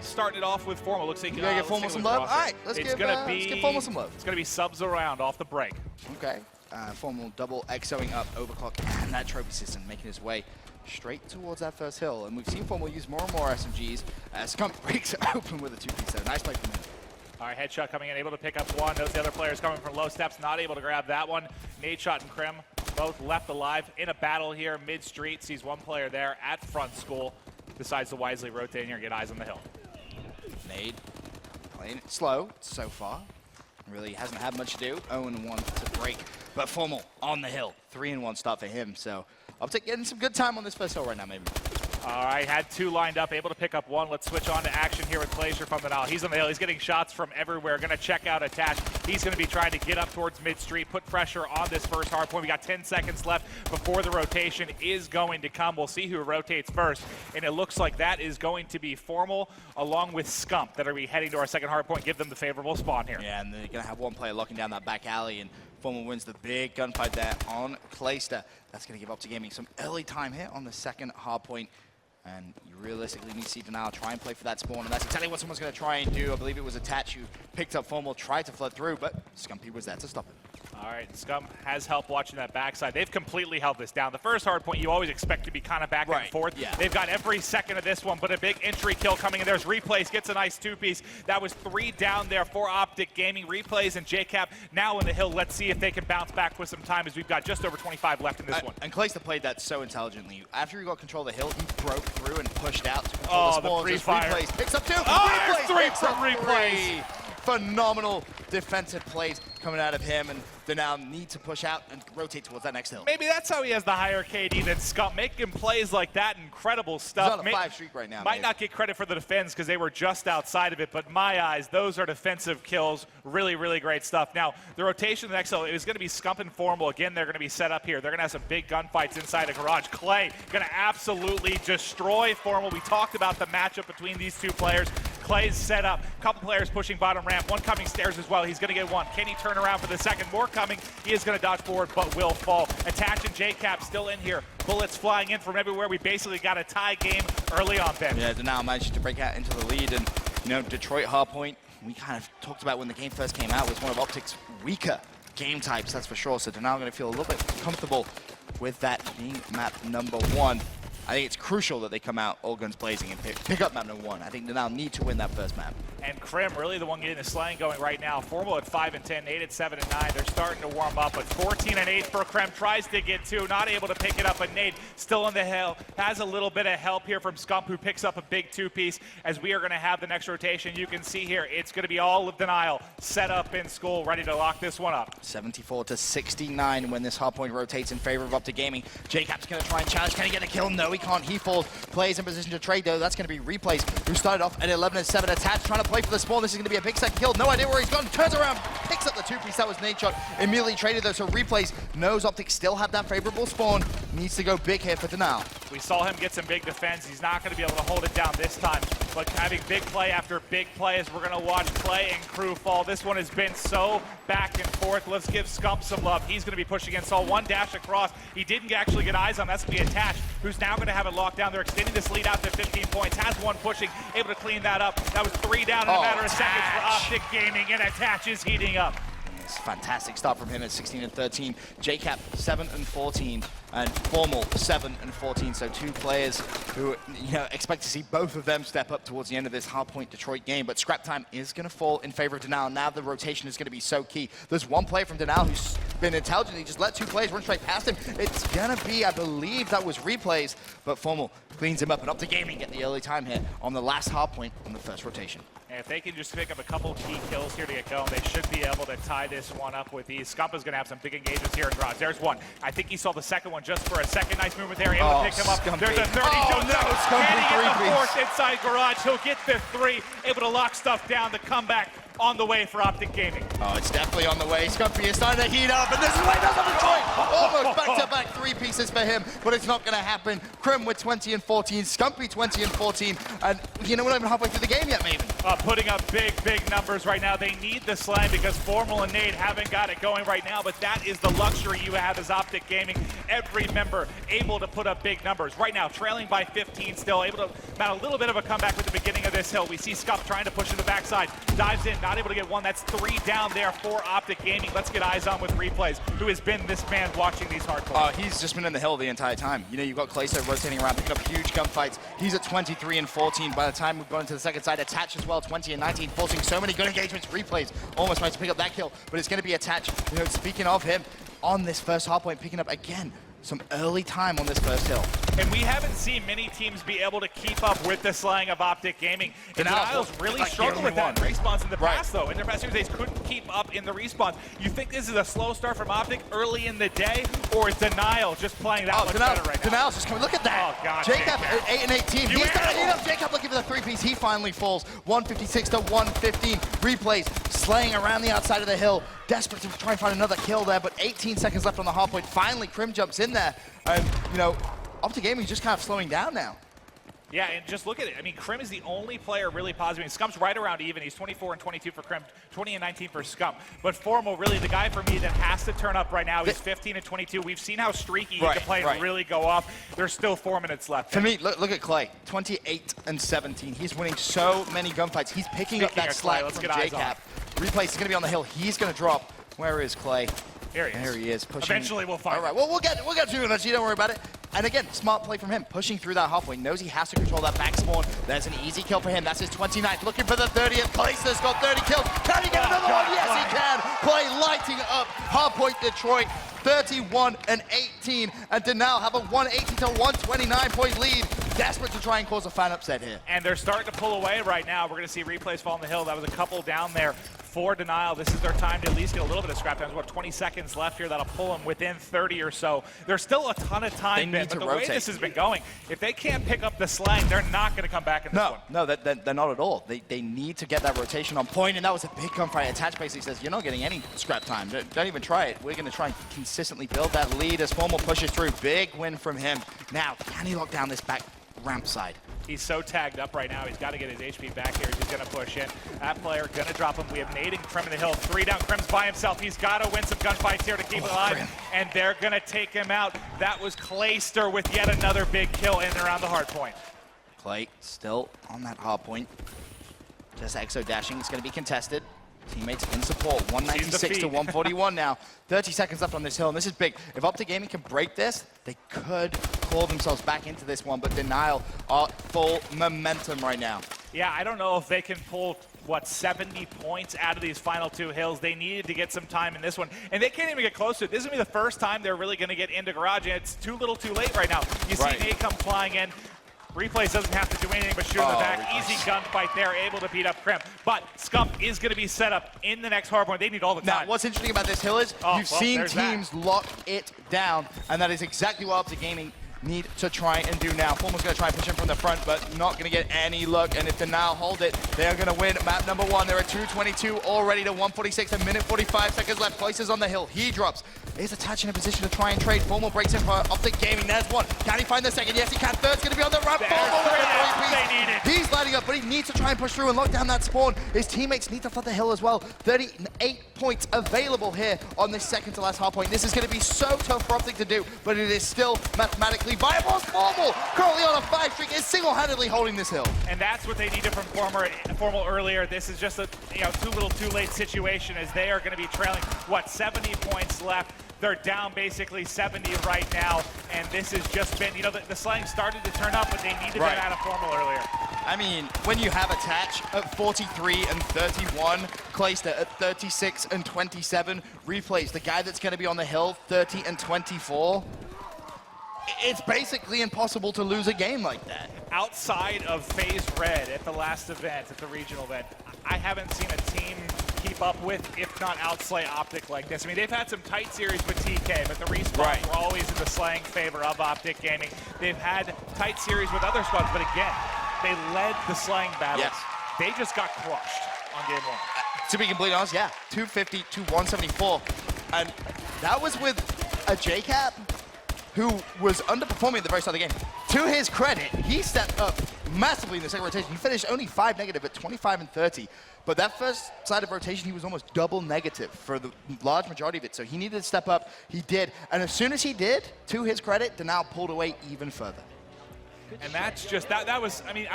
Starting it off with Formal. Looks like you gotta get Formal some love. All right, let's give Formal some love. It's gonna be subs around off the break. Okay, Formal double XOing up Overclock and that trophy system, making his way straight towards that first hill. And we've seen Formal use more and more SMGs. Skunk breaks it open with a 2-piece there. Nice play from him. All right, Headshot coming in, able to pick up one. Notice the other players coming from low steps, not able to grab that one. Nadeshot and Krim both left alive in a battle here mid-street. Sees one player there at front school. Decides to wisely rotate here and get eyes on the hill. Nade playing it slow so far. Really hasn't had much to do. 0-1 to break. But Formal on the hill. 3-1 start for him. So Optic getting some good time on this first hill right now, maybe. All right, had two lined up, able to pick up one. Let's switch on to action here with Glacier from the Nile. He's on the hill. He's getting shots from everywhere. Going to check out Attach. He's going to be trying to get up towards mid-street, put pressure on this first hard point. We got 10 seconds left before the rotation is going to come. We'll see who rotates first. And it looks like that is going to be Formal along with Scump that are be heading to our second hard point. Give them the favorable spawn here. Yeah, and they're going to have one player locking down that back alley. And Formal wins the big gunfight there on Clayster. That's going to give Optic Gaming some early time here on the second hard point. And you realistically need to see Denial try and play for that spawn, and that's exactly what someone's going to try and do. I believe it was Attach who picked up Formal, tried to flood through, but Scumpy was there to stop it. All right, Scum has help watching that backside. They've completely held this down. The first hard point you always expect to be kind of back and forth. Yeah. They've got every second of this one, but a big entry kill coming in. There's Replays, gets a nice 2-piece. That was 3 down there for Optic Gaming. Replays and JCap now in the hill. Let's see if they can bounce back with some time as we've got just over 25 left in this one. And Clayster played that so intelligently. After he got control of the hill, he broke through and pushed out to control the spawns. The free fire. Replays picks up 2. Oh, Replays there's 3 from Replays. Phenomenal defensive plays coming out of him, and they now need to push out and rotate towards that next hill. Maybe that's how he has the higher KD than Scump. Making plays like that, incredible stuff. He's on a 5 streak right now. Might not get credit for the defense because they were just outside of it, but in my eyes, those are defensive kills. Really, really great stuff. Now, the rotation of the next hill is going to be Scump and Formal. Again, they're going to be set up here. They're going to have some big gunfights inside a garage. Clay going to absolutely destroy Formal. We talked about the matchup between these two players. Clay's set up. A couple players pushing bottom ramp. One coming stairs as well. He's going to get one. Can he turn around for the second? More coming. He is going to dodge forward, but will fall. Attach and JCap still in here. Bullets flying in from everywhere. We basically got a tie game early on, Ben. Yeah, Denial managed to break out into the lead. And, you know, Detroit Hardpoint, we kind of talked about when the game first came out, was one of Optic's weaker game types, that's for sure. So Denial going to feel a little bit comfortable with that being map number 1. I think it's crucial that they come out all guns blazing and pick up map number 1. I think they now need to win that first map. And Krim really the one getting the slaying going right now. Formal at 5 and 10, 8 at 7 and 9. They're starting to warm up, but 14 and 8 for Krim. Tries to get 2, not able to pick it up, but Nate still on the hill. Has a little bit of help here from Scump, who picks up a big 2-piece. As we are going to have the next rotation, you can see here, it's going to be all of Denial set up in school, ready to lock this one up. 74 to 69 when this hardpoint rotates in favor of Optic Gaming. JCap's going to try and challenge. Can he get a kill? No, he can't. He falls. Plays in position to trade, though. That's going to be Replays, who started off at 11 and 7. Attach, trying to play for the spawn. This is going to be a big second kill. No idea where he's gone. Turns around, picks up the 2-piece. That was Nadeshot. Immediately traded, though, so Replays knows Optic still have that favorable spawn. Needs to go big here for Denial. We saw him get some big defense. He's not going to be able to hold it down this time, but having big play after big play as we're going to watch Clay and crew fall. This one has been so back and forth. Let's give Scump some love. He's going to be pushing in. Saw one dash across. He didn't actually get eyes on. That's going to be Attached, who's now going to have it locked down. They're extending this lead out to 15 points. Has one pushing, able to clean that up. That was 3 down in a matter of seconds for Optic Gaming, and Attach is heating up. It's a fantastic start from him at 16 and 13. JCap 7 and 14, and Formal 7 and 14. So 2 players who, you know, expect to see both of them step up towards the end of this Hardpoint Detroit game. But scrap time is going to fall in favor of Denial. Now the rotation is going to be so key. There's one player from Denial who's been intelligent. He just let 2 players run straight past him. It's going to be, I believe that was Replays, but Formal cleans him up, and Optic Gaming get the early time here on the last Hardpoint on the first rotation. And if they can just pick up a couple key kills here to get going, they should be able to tie this one up with ease. Scump is going to have some big engagements here in garage. There's one. I think he saw the second one just for a second. Nice movement there. Able to pick him up. Scumpy. There's a 30. Oh, no, Scumpy. Can he get the 4th inside garage? He'll get the 3. Able to lock stuff down. The comeback on the way for Optic Gaming. Oh, it's definitely on the way. Scumpy is starting to heat up, and this is why he doesn't Detroit. Almost back-to-back 3 pieces for him, but it's not going to happen. Krim with 20 and 14, Scumpy 20 and 14, and you know, we're not even halfway through the game yet, Maven. Putting up big numbers right now. They need the slam because Formal and Nate haven't got it going right now, but that is the luxury you have as Optic Gaming every member able to put up big numbers. Right now, trailing by 15 still, able to mount a little bit of a comeback with the beginning of this hill. We see Scuff trying to push in the backside, dives in, not able to get one. That's 3 down there for Optic Gaming. Let's get eyes on with Replays, who has been this man watching these hardcore. He's just been in the hill the entire time. You know, you've got Clayso rotating around, picking up huge gunfights. He's at 23 and 14. By the time we've gone into the second side, Attach as well, 20 and 19, forcing so many good engagements. Replays almost managed to pick up that kill, but it's going to be Attach. You know, speaking of him, on this first hardpoint, picking up again some early time on this first hill. And we haven't seen many teams be able to keep up with the slaying of Optic Gaming. And Denial's really struggled with that in respawns in the past, though. In their past series, they couldn't keep up in the respawns. You think this is a slow start from Optic early in the day, or is Denial just playing that much better right now? Denial's just coming. Look at that. Oh, God. Jacob at 8 and 18. He's got to eat up. Jacob looking for the 3-piece. He finally falls. 156 to 115. Replays slaying around the outside of the hill. Desperate to try and find another kill there, but 18 seconds left on the hardpoint. Finally, Crim jumps in there. And, you know, Optic Gaming is just kind of slowing down now. Yeah, and just look at it. I mean, Crim is the only player really positive. Scump's right around even. He's 24 and 22 for Crim, 20 and 19 for Scump. But Formal, really the guy for me that has to turn up right now. He's 15 and 22. We've seen how streaky he can play and really go off. There's still 4 minutes left. For me, look at Clay, 28 and 17. He's winning so many gunfights. He's picking up that slack from JCap. Replays is going to be on the hill. He's going to drop. Where is Clay? Here he is. There he is. Pushing. Eventually we'll find him. All right, well, we'll get to it eventually. Don't worry about it. And again, smart play from him, pushing through that hardpoint. Knows he has to control that back spawn. There's an easy kill for him. That's his 29th. Looking for the 30th. Clay's got 30 kills. Can he get another one? Yes, he can. Clay lighting up hardpoint Detroit. 31 and 18. And Denial have a 180 to 129 point lead. Desperate to try and cause a fan upset here. And they're starting to pull away right now. We're going to see Replays fall on the hill. That was a couple down there for Denial. This is their time to at least get a little bit of scrap time. There's about 20 seconds left here. That'll pull them within 30 or so. There's still a ton of time, but the way this has been going, if they can't pick up the slang, they're not going to come back in this one. No, they're not at all. They need to get that rotation on point, and that was a big gunfight. Attach basically says, you're not getting any scrap time. Don't even try it. We're going to try and consistently build that lead as Formal pushes through. Big win from him. Now, can he lock down this back ramp side? He's so tagged up right now. He's got to get his HP back here. He's going to push in. That player going to drop him. We have nading Crim in the hill. 3 down. Crim's by himself. He's got to win some gunfights here to keep it alive. Crim. And they're going to take him out. That was Clayster with yet another big kill in and around the hard point. Clay still on that hard point. Just exo dashing. It's going to be contested. Teammates in support. 196 to 141 now. 30 seconds left on this hill, and this is big. If Optic Gaming can break this, they could claw themselves back into this one, but Denial are full momentum right now. Yeah, I don't know if they can pull, 70 points out of these final 2 hills. They needed to get some time in this one, and they can't even get close to it. This is going to be the first time they're really going to get into Garage, and it's too little too late right now. You see Nate come flying in. Replays doesn't have to do anything but shoot in the back. Easy gunfight there, able to beat up Crim. But Scump is going to be set up in the next hardpoint. They need all the time. Now, what's interesting about this hill is you've seen teams lock it down, and that is exactly what Optic Gaming need to try and do now. Formal's going to try and push in from the front, but not going to get any luck. And if Denial hold it, they are going to win map number 1. They're at 222 already to 146. A minute 45 seconds left. Places on the hill. He drops. Is Attach in a position to try and trade. Formal breaks in for Optic Gaming. There's one. Can he find the second? Yes, he can. Third's going to be on the run. Formal with a 3-piece. He's lighting up, but he needs to try and push through and lock down that spawn. His teammates need to flood the hill as well. 38 points available here on this second to last hardpoint. This is going to be so tough for Optic to do, but it is still mathematically viable. Formal, currently on a 5 streak, is single-handedly holding this hill. And that's what they needed from Formal earlier. This is just a too little too late situation, as they are going to be trailing, 70 points left. They're down basically 70 right now, and this has just been, the slang started to turn up, but they needed that out of Formal earlier. I mean, when you have Attach at 43 and 31, Clayster at 36 and 27, Replays, the guy that's going to be on the hill, 30 and 24, it's basically impossible to lose a game like that. Outside of FaZe Red at the last event, at the regional event, I haven't seen a team keep up with, if not outslay Optic like this. I mean, they've had some tight series with TK, but the respawns were always in the slaying favor of Optic Gaming. They've had tight series with other squads, but again, they led the slaying battles. Yes. They just got crushed on game 1. To be completely honest, 250 to 174. And that was with a JCap who was underperforming at the very start of the game. To his credit, he stepped up massively in the second rotation. He finished only 5 negative at 25 and 30. But that first side of rotation, he was almost double negative for the large majority of it. So he needed to step up. He did. And as soon as he did, to his credit, Denal pulled away even further. And that's just, that was, I mean, I don't